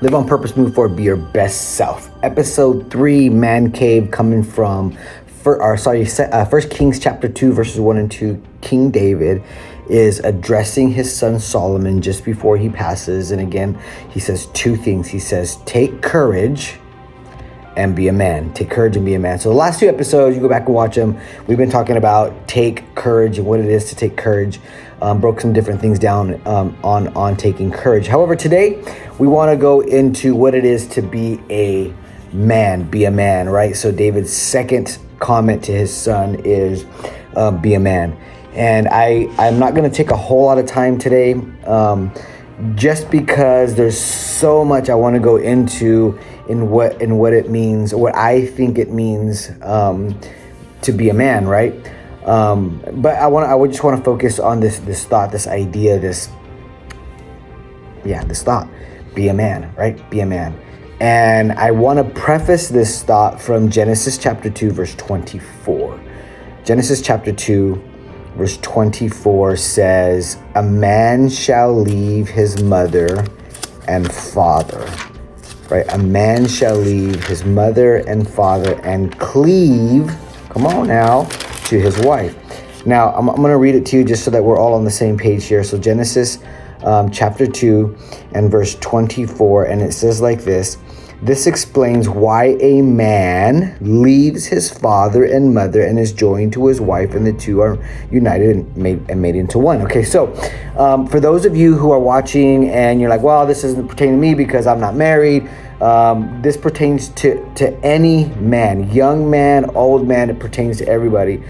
Live on purpose, move forward, be your best self. Episode 3, Man Cave, coming from First Kings chapter 2, verses 1 and 2. King David is addressing his son Solomon just before he passes. And again, he says two things. He says, take courage and be a man. Take courage and be a man. So the last two episodes, you go back and watch them. We've been talking about take courage and what it is to take courage. Broke some different things down on taking courage. However, today we want to go into what it is to be a man, right? So David's second comment to his son is be a man. And I'm not going to take a whole lot of time today just because there's so much I want to go into in what it means, what I think it means to be a man, right? But I just want to focus on this thought, this idea, this thought, be a man, right? Be a man. And I want to preface this thought from Genesis chapter 2, verse 24. Genesis chapter 2, verse 24 says, a man shall leave his mother and father, right? A man shall leave his mother and father and cleave, come on now, to his wife. Now, I'm going to read it to you just so that we're all on the same page here. So Genesis chapter 2 and verse 24, and it says like this. This explains why a man leaves his father and mother and is joined to his wife, and the two are united and made into one. Okay, so for those of you who are watching and you're like, well, this doesn't pertain to me because I'm not married. This pertains to any man, young man, old man. It pertains to everybody.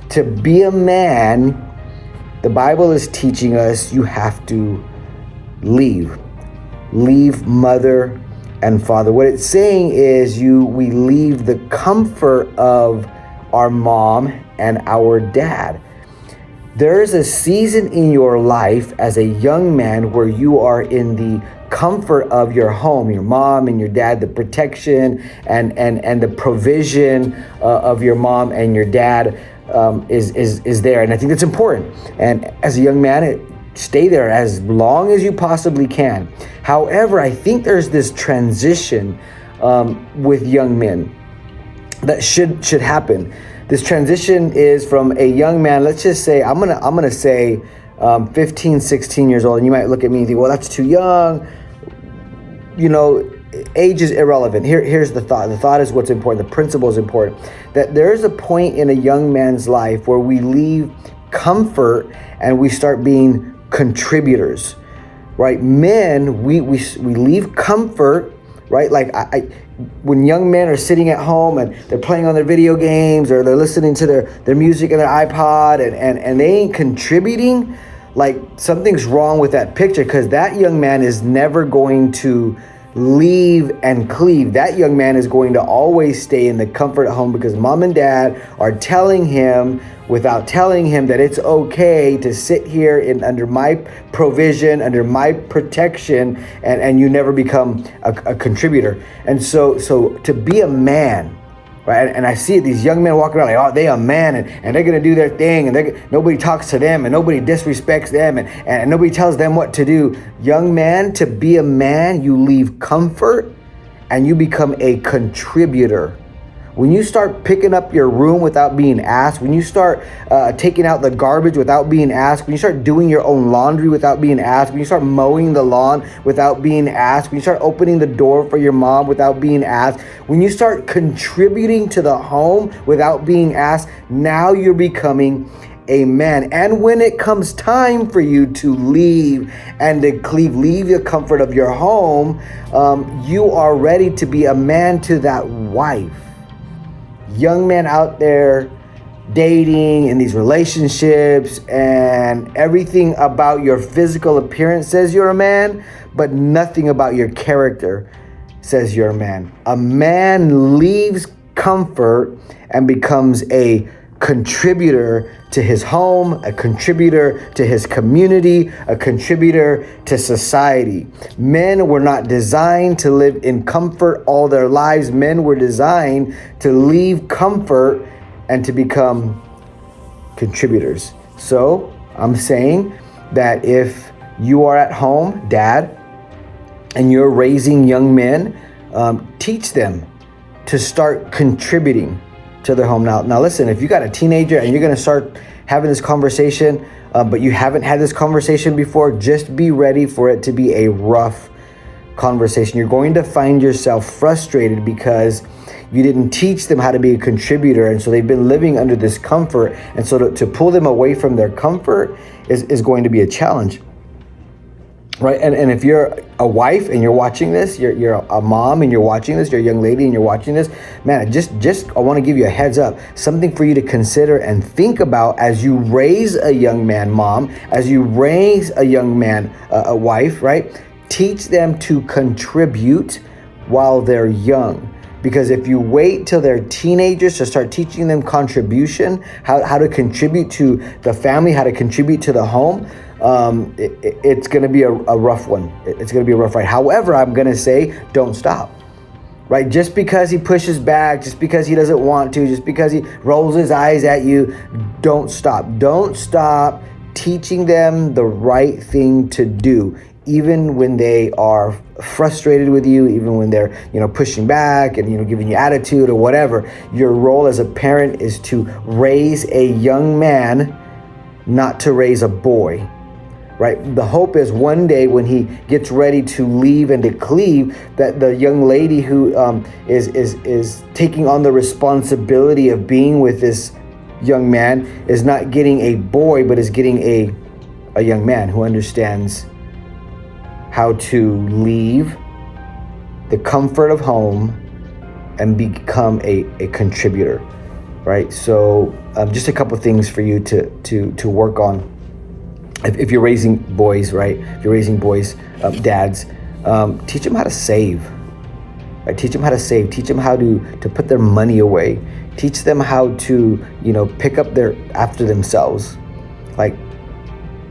To be a man, the Bible is teaching us you have to leave mother and father. What it's saying is we leave the comfort of our mom and our dad. There is a season in your life as a young man where you are in the comfort of your home, your mom and your dad, the protection and the provision of your mom and your dad is there. And I think that's important. And as a young man, stay there as long as you possibly can. However, I think there's this transition with young men that should happen. This transition is from a young man, let's just say, I'm gonna say 15, 16 years old, and you might look at me and think, well, that's too young. You know, age is irrelevant. Here's the thought. The thought is what's important. The principle is important. That there is a point in a young man's life where we leave comfort and we start being contributors, right? Men, we leave comfort, right? Like when young men are sitting at home and they're playing on their video games or they're listening to their music and their iPod and they ain't contributing, like something's wrong with that picture, because that young man is never going to leave and cleave. That young man is going to always stay in the comfort at home because mom and dad are telling him without telling him that it's okay to sit here under my provision, under my protection, and you never become a contributor. And so to be a man, right? And I see these young men walking around like, oh, they a man, and they're gonna do their thing, and nobody talks to them, and nobody disrespects them, and nobody tells them what to do. Young man, to be a man, you leave comfort and you become a contributor. When you start picking up your room without being asked, when you start taking out the garbage without being asked, when you start doing your own laundry without being asked, when you start mowing the lawn without being asked, when you start opening the door for your mom without being asked, when you start contributing to the home without being asked, now you're becoming a man. And when it comes time for you to leave and to leave the comfort of your home, you are ready to be a man to that wife. Young men out there dating in these relationships, and everything about your physical appearance says you're a man, but nothing about your character says you're a man. A man leaves comfort and becomes a contributor to his home, a contributor to his community, a contributor to society. Men were not designed to live in comfort all their lives. Men were designed to leave comfort and to become contributors. So I'm saying that if you are at home, dad, and you're raising young men, teach them to start contributing to their home. Now listen, if you got a teenager and you're going to start having this conversation, but you haven't had this conversation before, just be ready for it to be a rough conversation. You're going to find yourself frustrated because you didn't teach them how to be a contributor, and so they've been living under this comfort, and so to pull them away from their comfort is going to be a challenge. Right, and if you're a wife and you're watching this, you're a mom and you're watching this, you're a young lady and you're watching this, man, just I want to give you a heads up, something for you to consider and think about as you raise a young man, mom, as you raise a young man, a wife, right? Teach them to contribute while they're young. Because if you wait till they're teenagers to start teaching them contribution, how to contribute to the family, how to contribute to the home, it's going to be a rough one. It's going to be a rough ride. However, I'm going to say, don't stop. Right? Just because he pushes back, just because he doesn't want to, just because he rolls his eyes at you, don't stop. Don't stop teaching them the right thing to do, even when they are frustrated with you, even when they're, pushing back and, giving you attitude or whatever. Your role as a parent is to raise a young man, not to raise a boy. Right? The hope is one day when he gets ready to leave and to cleave, that the young lady who is taking on the responsibility of being with this young man is not getting a boy, but is getting a young man who understands how to leave the comfort of home and become a contributor. Right? So just a couple things for you to work on. If you're raising boys, right? If you're raising boys, dads, teach them how to save. Right? Teach them how to save. Teach them how to put their money away. Teach them how to, pick up after themselves. Like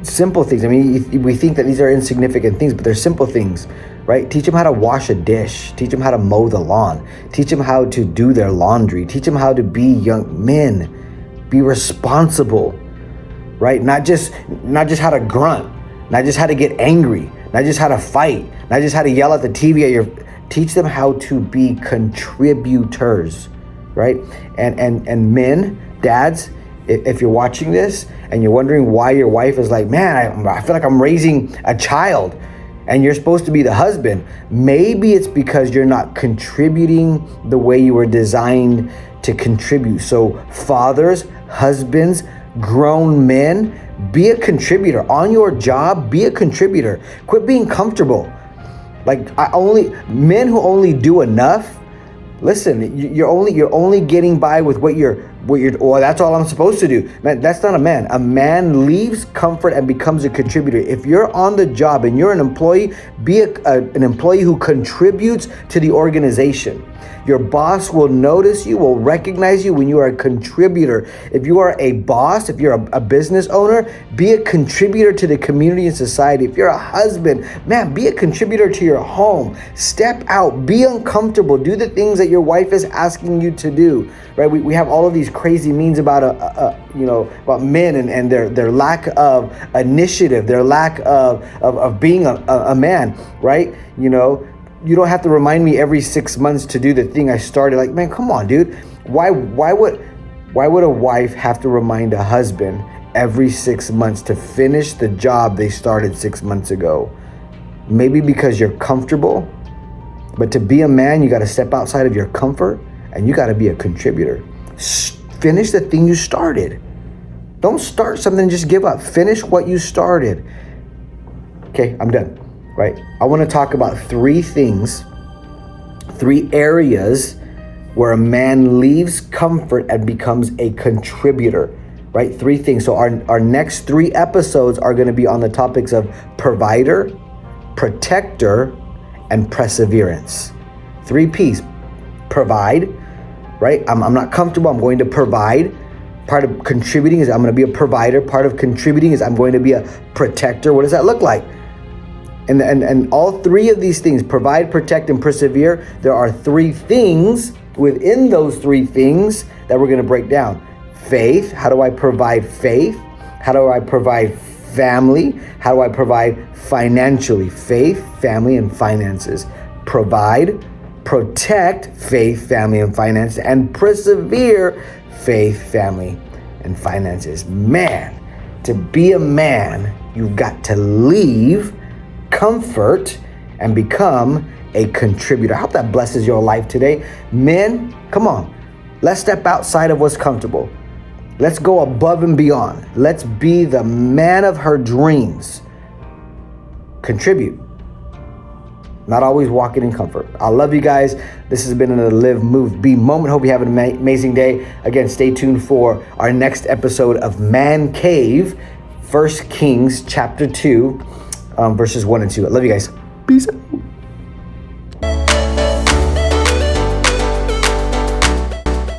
simple things. I mean, we think that these are insignificant things, but they're simple things, right? Teach them how to wash a dish. Teach them how to mow the lawn. Teach them how to do their laundry. Teach them how to be young men. Be responsible. Right? Not just how to grunt, not just how to get angry, not just how to fight, not just how to yell at the TV teach them how to be contributors, right? And men, dads, if you're watching this and you're wondering why your wife is like, man, I feel like I'm raising a child and you're supposed to be the husband, maybe it's because you're not contributing the way you were designed to contribute. So fathers, husbands, grown men, be a contributor on your job. Be a contributor. Quit being comfortable. Like men who only do enough. Listen, you're only getting by with what you're. Well, that's all I'm supposed to do. Man, that's not a man. A man leaves comfort and becomes a contributor. If you're on the job and you're an employee, be an employee who contributes to the organization. Your boss will notice you, will recognize you when you are a contributor. If you are a boss, if you're a business owner, be a contributor to the community and society. If you're a husband, man, be a contributor to your home. Step out, be uncomfortable, do the things that your wife is asking you to do. Right? We have all of these crazy memes about about men and their lack of initiative, their lack of being a man. Right? You don't have to remind me every 6 months to do the thing I started. Like, man, come on, dude. Why would a wife have to remind a husband every 6 months to finish the job they started 6 months ago? Maybe because you're comfortable, but to be a man, you got to step outside of your comfort and you got to be a contributor. Finish the thing you started. Don't start something and just give up. Finish what you started. Okay, I'm done. Right? I want to talk about 3 areas where a man leaves comfort and becomes a contributor. Right? 3 things. So our next 3 episodes are going to be on the topics of provider, protector, and perseverance. 3 P's. Provide. Right? I'm not comfortable. I'm going to provide. Part of contributing is I'm going to be a provider. Part of contributing is I'm going to be a protector. What does that look like? And all 3 of these things, provide, protect, and persevere, there are 3 things within those 3 things that we're going to break down. Faith, how do I provide faith? How do I provide family? How do I provide financially? Faith, family, and finances. Provide, protect, faith, family, and finances, and persevere, faith, family, and finances. Man, to be a man, you've got to leave comfort and become a contributor. I hope that blesses your life today. Men, come on. Let's step outside of what's comfortable. Let's go above and beyond. Let's be the man of her dreams. Contribute. Not always walking in comfort. I love you guys. This has been another Live, Move, Be moment. Hope you have an amazing day. Again, stay tuned for our next episode of Man Cave, 1 Kings chapter 2, verses 1 and 2. I love you guys. Peace out.